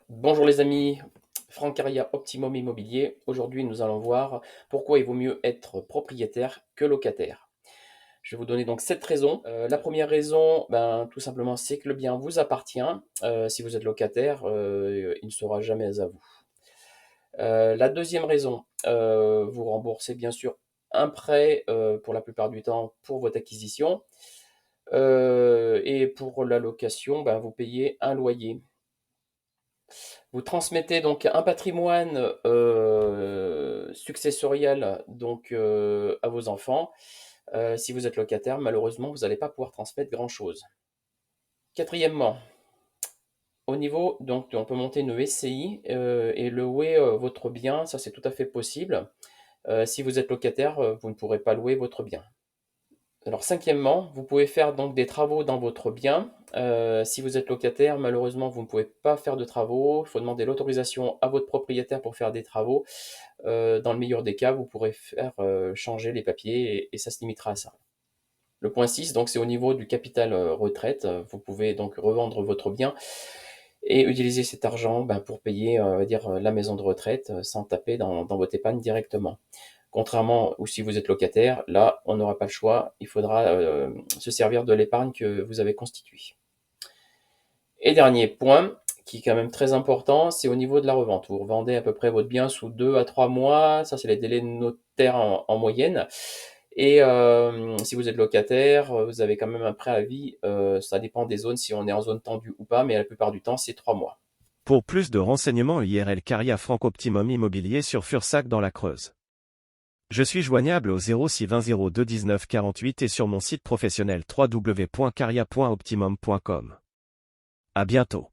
Bonjour les amis, Franck Caria, Optimum Immobilier. Aujourd'hui, nous allons voir pourquoi il vaut mieux être propriétaire que locataire. Je vais vous donner donc 7 raisons. La première raison, tout simplement, c'est que le bien vous appartient. Si vous êtes locataire, il ne sera jamais à vous. La deuxième raison, vous remboursez bien sûr un prêt pour la plupart du temps pour votre acquisition. Et pour la location, vous payez un loyer. Vous transmettez donc un patrimoine successoriel donc à vos enfants. Si vous êtes locataire, malheureusement, vous n'allez pas pouvoir transmettre grand-chose. Quatrièmement, au niveau, donc on peut monter une SCI et louer votre bien, ça c'est tout à fait possible. Si vous êtes locataire, vous ne pourrez pas louer votre bien. Alors cinquièmement, vous pouvez faire donc des travaux dans votre bien. Si vous êtes locataire, malheureusement, vous ne pouvez pas faire de travaux. Il faut demander l'autorisation à votre propriétaire pour faire des travaux. Dans le meilleur des cas, vous pourrez faire changer les papiers et ça se limitera à ça. Le point 6, donc, c'est au niveau du capital retraite. Vous pouvez donc revendre votre bien et utiliser cet argent pour payer, on va dire, la maison de retraite sans taper dans votre épargne directement. Contrairement ou si vous êtes locataire, là, on n'aura pas le choix. Il faudra se servir de l'épargne que vous avez constituée. Et dernier point, qui est quand même très important, c'est au niveau de la revente. Vous revendez à peu près votre bien sous 2 à 3 mois. Ça, c'est les délais notaires en moyenne. Et si vous êtes locataire, vous avez quand même un préavis. Ça dépend des zones, si on est en zone tendue ou pas, mais la plupart du temps, c'est 3 mois. Pour plus de renseignements IRL Caria Franck Optimum Immobilier sur Fursac dans la Creuse. Je suis joignable au 06 20 02 19 48 et sur mon site professionnel www.caria.optimum.com. À bientôt.